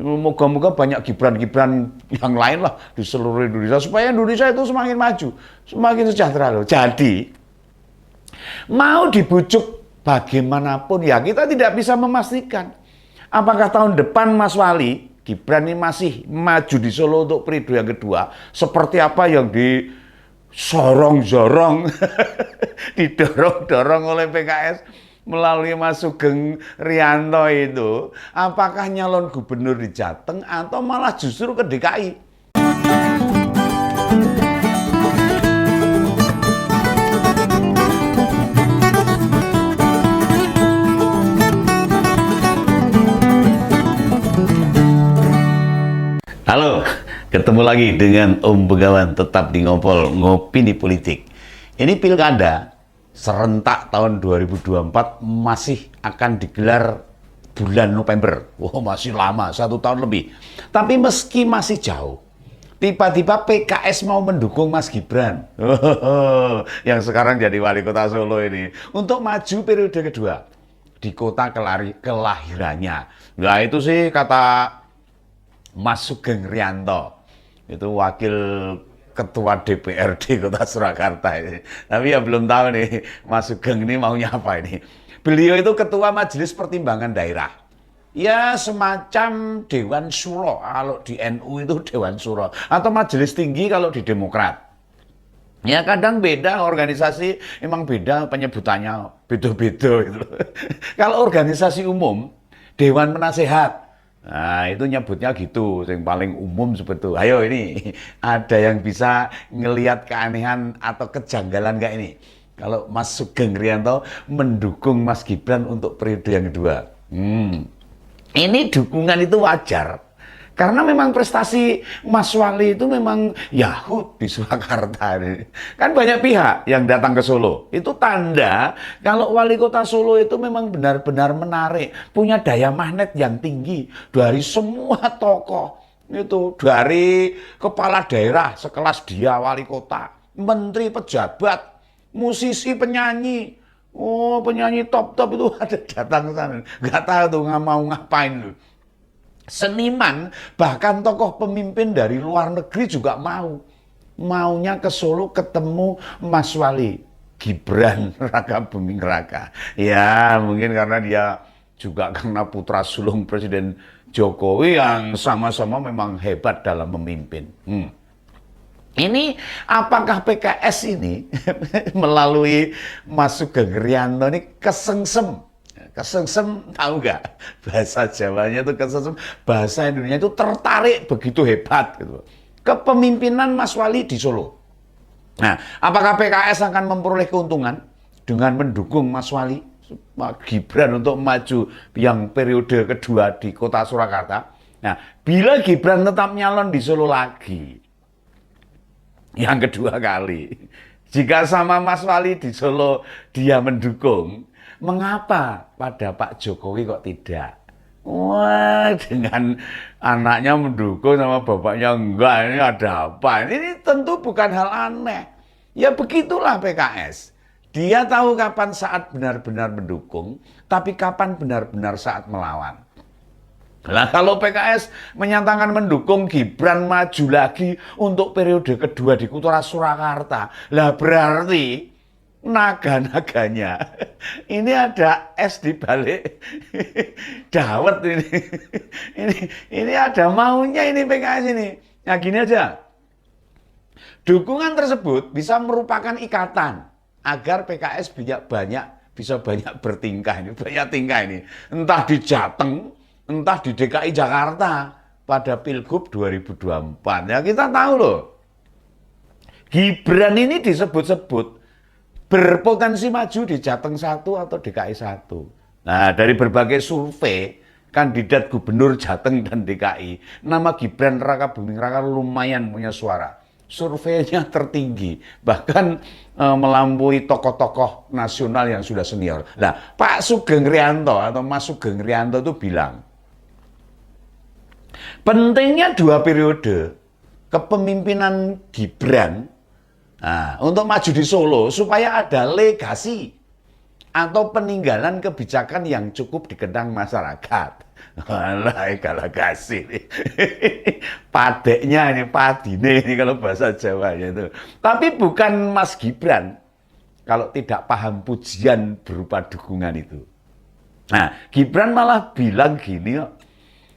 Moga-moga banyak Gibran-Gibran yang lain lah di seluruh Indonesia supaya Indonesia itu semakin maju, semakin sejahtera loh. Jadi mau dibujuk bagaimanapun ya kita tidak bisa memastikan apakah tahun depan Mas Wali Gibran ini masih maju di Solo untuk periode yang kedua seperti apa yang disorong-sorong didorong-dorong oleh PKS melalui Mas Sugeng Rianto itu, apakah nyalon gubernur di Jateng atau malah justru ke DKI? Halo, ketemu lagi dengan Om Begawan tetap di Ngopini Politik. Ini pilkada serentak tahun 2024 masih akan digelar bulan November. Masih lama, 1 tahun lebih. Tapi meski masih jauh, tiba-tiba PKS mau mendukung Mas Gibran. Yang sekarang jadi wali kota Solo ini. Untuk maju periode kedua di kota kelahirannya. Nah itu sih kata Mas Sugeng Rianto. Itu wakil Ketua DPRD Kota Surakarta ini. Tapi ya belum tahu nih Mas Sugeng ini maunya apa ini. Beliau itu Ketua Majelis Pertimbangan Daerah. Ya semacam Dewan Suro. Kalau di NU itu Dewan Suro. Atau Majelis Tinggi kalau di Demokrat. Ya kadang beda organisasi, emang beda penyebutannya. Beda-beda gitu. Kalau organisasi umum, Dewan Penasehat. Nah itu nyebutnya gitu, yang paling umum seperti itu. Ayo ini, ada yang bisa ngelihat keanehan atau kejanggalan kayak ini? Kalau Mas Sugeng Rianto mendukung Mas Gibran untuk periode yang kedua. Ini dukungan itu wajar. Karena memang prestasi Mas Wali itu memang yahut di Surakarta ini. Kan banyak pihak yang datang ke Solo. Itu tanda kalau wali kota Solo itu memang benar-benar menarik. Punya daya magnet yang tinggi dari semua tokoh. Itu dari kepala daerah sekelas dia wali kota. Menteri, pejabat, musisi, penyanyi. Oh penyanyi top-top itu ada datang ke sana. Nggak tahu tuh nggak mau ngapain loh. Seniman, bahkan tokoh pemimpin dari luar negeri juga maunya ke Solo ketemu Mas Wali Gibran Raka Buming Raka. Ya mungkin karena dia juga karena putra sulung Presiden Jokowi yang sama-sama memang hebat dalam memimpin. Ini apakah PKS ini melalui Mas Sugeng Rianto ini kesengsem? Kesengsem tahu nggak? Bahasa Jawanya itu kesengsem, bahasa Indonesia itu tertarik begitu hebat gitu. Kepemimpinan Mas Wali di Solo. Nah, apakah PKS akan memperoleh keuntungan dengan mendukung Mas Wali Gibran untuk maju yang periode kedua di kota Surakarta? Nah, bila Gibran tetap nyalon di Solo lagi, yang kedua kali, jika sama Mas Wali di Solo dia mendukung, mengapa pada Pak Jokowi kok tidak? Wah, dengan anaknya mendukung sama bapaknya enggak, ini ada apa? Ini tentu bukan hal aneh. Ya begitulah PKS. Dia tahu kapan saat benar-benar mendukung, tapi kapan benar-benar saat melawan. Nah kalau PKS menyatakan mendukung Gibran maju lagi untuk periode kedua di kota Surakarta, lah berarti naga-naganya ini ada es di balik dawet ini. Ini ada maunya ini PKS ini. Nah gini aja, dukungan tersebut bisa merupakan ikatan agar PKS bisa banyak bertingkah ini, banyak tingkah ini, entah di Jateng, entah di DKI Jakarta pada Pilgub 2024. Ya kita tahu loh, Gibran ini disebut-sebut berpotensi maju di Jateng 1 atau DKI 1. Nah, dari berbagai survei kandidat gubernur Jateng dan DKI, nama Gibran Raka Buming Raka lumayan punya suara. Surveinya tertinggi, bahkan melampaui tokoh-tokoh nasional yang sudah senior. Nah, Pak Sugeng Rianto atau Mas Sugeng Rianto itu bilang, pentingnya 2 periode kepemimpinan Gibran untuk maju di Solo supaya ada legasi atau peninggalan kebijakan yang cukup dikenang masyarakat. Walah, galagasi nih. Padeknya ini, padine ini kalau bahasa Jawanya itu. Tapi bukan Mas Gibran kalau tidak paham pujian berupa dukungan itu. Nah, Gibran malah bilang gini,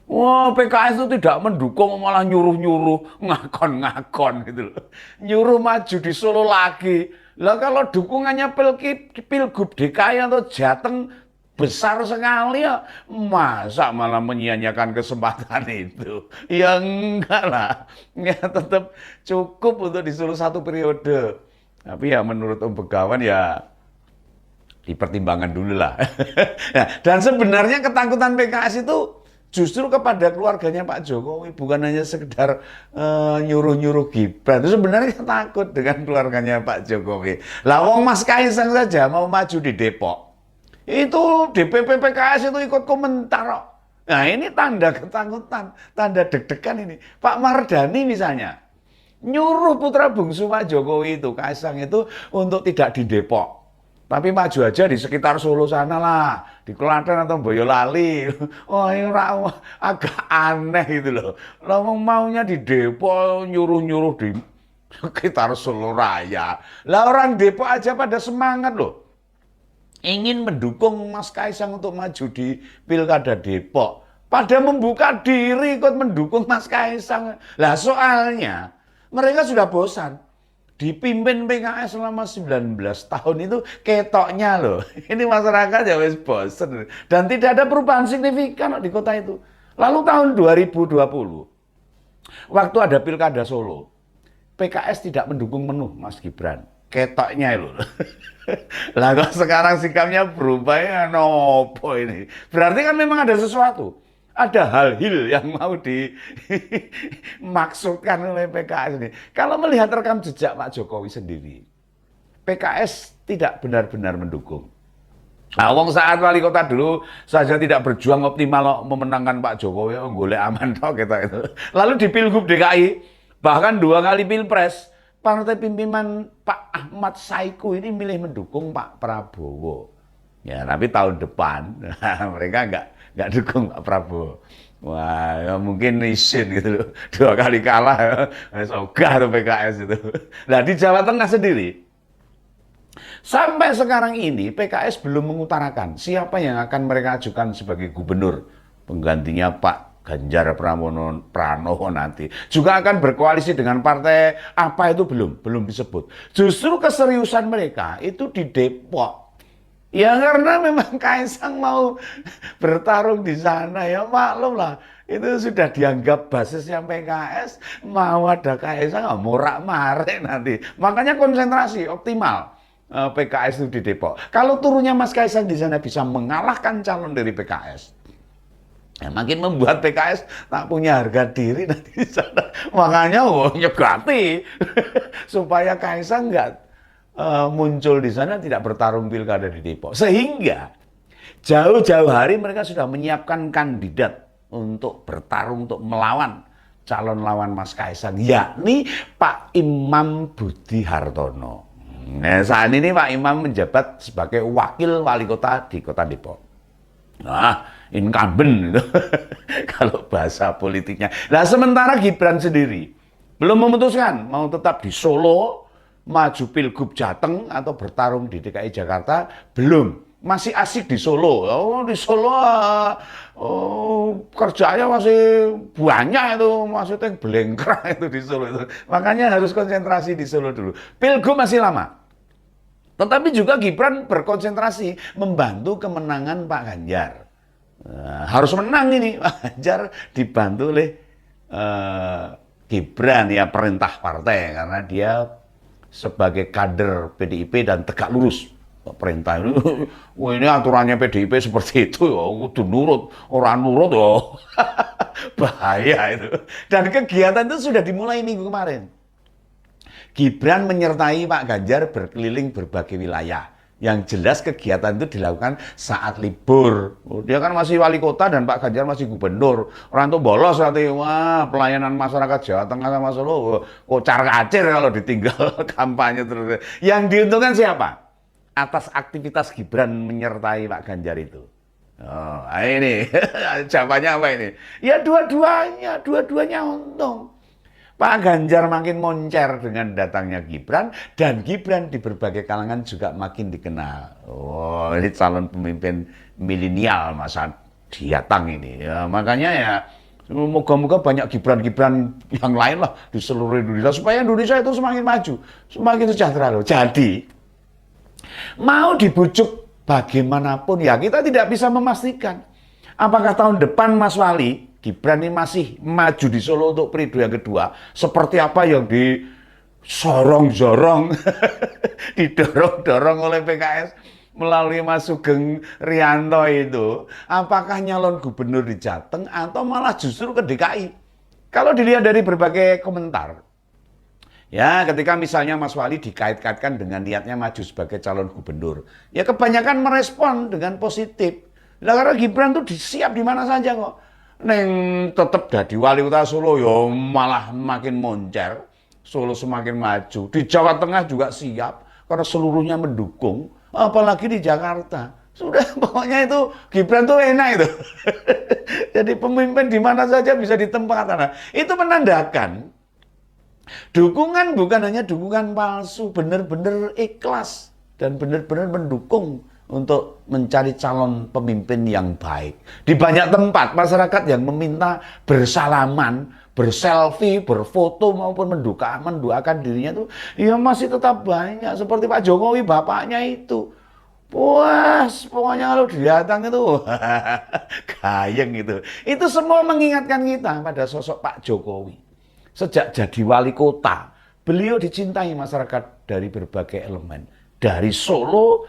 wah, PKS itu tidak mendukung, malah nyuruh-nyuruh, ngakon-ngakon gitu loh. Nyuruh maju di Solo lagi. Lah kalau dukungannya Pilgub DKI atau Jateng besar sekali ya, masa malah menyia-nyiakan kesempatan itu? Ya enggak lah, ya tetap cukup untuk disuruh 1 periode. Tapi ya menurut Om Begawan ya dipertimbangkan dulu lah. Nah, dan sebenarnya ketakutan PKS itu justru kepada keluarganya Pak Jokowi, bukan hanya sekedar nyuruh-nyuruh Gibran. Itu sebenarnya takut dengan keluarganya Pak Jokowi. Lah wong Mas Kaisang saja mau maju di Depok, itu DPP PKS itu ikut komentar. Nah ini tanda ketakutan, tanda deg-degan ini. Pak Mardhani misalnya, nyuruh putra bungsu Pak Jokowi itu, Kaisang itu untuk tidak di Depok. Tapi maju aja di sekitar Solo sana lah, di Klaten atau Boyolali. Oh ini agak aneh gitu loh. Lo maunya di Depok, nyuruh-nyuruh di sekitar Solo Raya. Lah orang Depok aja pada semangat loh, ingin mendukung Mas Kaisang untuk maju di Pilkada Depok. Pada membuka diri ikut mendukung Mas Kaisang. Lah soalnya mereka sudah bosan dipimpin PKS selama 19 tahun itu ketoknya loh. Ini masyarakat ya wis bosan dan tidak ada perubahan signifikan di kota itu. Lalu tahun 2020 waktu ada Pilkada Solo, PKS tidak mendukung penuh Mas Gibran. Ketoknya loh. Lah kok sekarang sikapnya berubah ya nopo ini. Berarti kan memang ada sesuatu. Ada hal-hal yang mau dimaksudkan oleh PKS ini. Kalau melihat rekam jejak Pak Jokowi sendiri, PKS tidak benar-benar mendukung. Nah, wong saat wali kota dulu saja tidak berjuang optimal memenangkan Pak Jokowi, golek aman toh kita itu. Lalu di Pilgub DKI, bahkan 2 kali Pilpres, partai pimpinan Pak Ahmad Saiku ini milih mendukung Pak Prabowo. Ya, tapi tahun depan mereka nggak dukung Pak Prabowo. Wah, ya mungkin isin gitu loh. 2 kali kalah, ogah tuh PKS itu. Nah, di Jawa Tengah sendiri, sampai sekarang ini PKS belum mengutarakan siapa yang akan mereka ajukan sebagai gubernur penggantinya Pak Ganjar Pranowo nanti. Juga akan berkoalisi dengan partai apa itu belum disebut. Justru keseriusan mereka itu di Depok. Ya karena memang Kaisang mau bertarung di sana, ya maklum lah. Itu sudah dianggap basisnya PKS, mau ada Kaisang morak-marik nanti. Makanya konsentrasi optimal PKS itu di Depok. Kalau turunnya Mas Kaisang di sana bisa mengalahkan calon dari PKS, ya, makin membuat PKS tak punya harga diri nanti di sana. Makanya nyegati supaya Kaisang nggak muncul di sana, tidak bertarung pilkada di Depok. Sehingga jauh-jauh hari mereka sudah menyiapkan kandidat untuk bertarung, untuk melawan calon lawan Mas Kaisang, yakni Pak Imam Budi Hartono. Nah, saat ini Pak Imam menjabat sebagai wakil wali kota di kota Depok. Nah, incumbent itu kalau bahasa politiknya. Nah, sementara Gibran sendiri belum memutuskan mau tetap di Solo, maju Pilgub Jateng atau bertarung di DKI Jakarta, belum. Masih asik di Solo. Oh, di Solo kerjanya masih banyak itu, maksudnya belengkrang itu di Solo itu. Makanya harus konsentrasi di Solo dulu. Pilgub masih lama. Tetapi juga Gibran berkonsentrasi membantu kemenangan Pak Ganjar. Harus menang ini. Pak Ganjar dibantu oleh Gibran, ya perintah partai, karena dia sebagai kader PDIP dan tegak lurus perintah ini. Wah, ini aturannya PDIP seperti itu ya, kudu nurut, orang nurut ya. Bahaya itu. Dan kegiatan itu sudah dimulai minggu kemarin. Gibran menyertai Pak Ganjar berkeliling berbagai wilayah. Yang jelas kegiatan itu dilakukan saat libur. Dia kan masih wali kota dan Pak Ganjar masih gubernur. Orang tuh bolos nanti, wah pelayanan masyarakat Jawa Tengah sama Solo kocar-kacir kalau ditinggal kampanye terus. Yang diuntungkan siapa? Atas aktivitas Gibran menyertai Pak Ganjar itu. Oh, ini jawabannya apa ini? Ya dua-duanya untung. Pak Ganjar makin moncer dengan datangnya Gibran, dan Gibran di berbagai kalangan juga makin dikenal. Oh, ini calon pemimpin milenial masa datang ini. Ya, makanya ya, moga-moga banyak Gibran-Gibran yang lain lah di seluruh Indonesia, supaya Indonesia itu semakin maju, semakin sejahtera loh. Jadi, mau dibujuk bagaimanapun ya kita tidak bisa memastikan. Apakah tahun depan Mas Wali Gibran ini masih maju di Solo untuk periode yang kedua, seperti apa yang disorong-sorong, didorong-dorong oleh PKS melalui Mas Sugeng Rianto itu, apakah nyalon gubernur di Jateng atau malah justru ke DKI? Kalau dilihat dari berbagai komentar, ya ketika misalnya Mas Wali dikait-kaitkan dengan niatnya maju sebagai calon gubernur, ya kebanyakan merespon dengan positif. Nah, karena Gibran tuh siap di mana saja kok. Neng tetap jadi wali kota Solo ya malah makin moncer. Solo semakin maju. Di Jawa Tengah juga siap karena seluruhnya mendukung. Apalagi di Jakarta. Sudah pokoknya itu Gibran tuh enak itu. Jadi pemimpin di mana saja bisa ditempatkan. Nah, itu menandakan dukungan bukan hanya dukungan palsu, benar-benar ikhlas dan benar-benar mendukung untuk mencari calon pemimpin yang baik. Di banyak tempat masyarakat yang meminta bersalaman, berselfie, berfoto maupun mendoakan dirinya itu ya masih tetap banyak, seperti Pak Jokowi bapaknya itu. Puas, pokoknya kalau datang itu gayeng itu. Itu semua mengingatkan kita pada sosok Pak Jokowi. Sejak jadi wali kota, beliau dicintai masyarakat dari berbagai elemen. Dari Solo,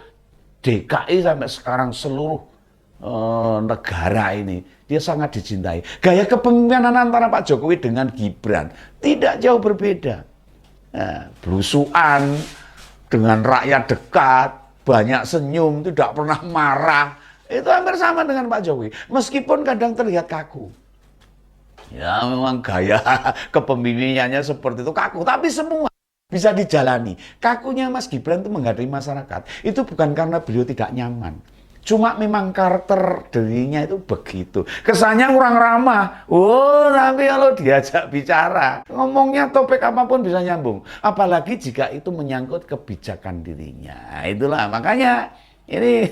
DKI sampai sekarang seluruh negara ini dia sangat dicintai. Gaya kepemimpinan antara Pak Jokowi dengan Gibran tidak jauh berbeda. Nah, belusuan dengan rakyat dekat, banyak senyum, tidak pernah marah. Itu hampir sama dengan Pak Jokowi. Meskipun kadang terlihat kaku. Ya memang gaya kepemimpinannya seperti itu kaku, tapi semua bisa dijalani. Kakunya Mas Gibran itu menghadapi masyarakat, itu bukan karena beliau tidak nyaman. Cuma memang karakter dirinya itu begitu. Kesannya kurang ramah. Oh, tapi kalau diajak bicara, ngomongnya topik apapun bisa nyambung. Apalagi jika itu menyangkut kebijakan dirinya. Itulah makanya ini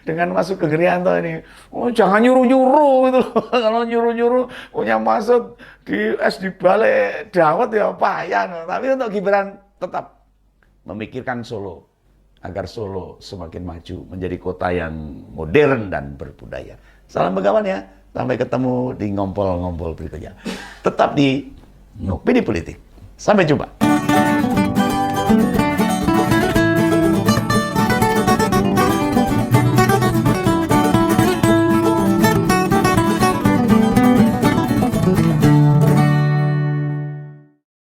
dengan Mas Sugeng Rianto ini, oh, jangan nyuruh-nyuruh gitu. Kalau nyuruh-nyuruh punya maksud di balik dawet ya payah. Tapi untuk Gibran tetap memikirkan Solo agar Solo semakin maju menjadi kota yang modern dan berbudaya. Salam Begawan ya. Sampai ketemu di ngompol-ngompol berikutnya. Tetap di Ngopini Politik. Sampai jumpa.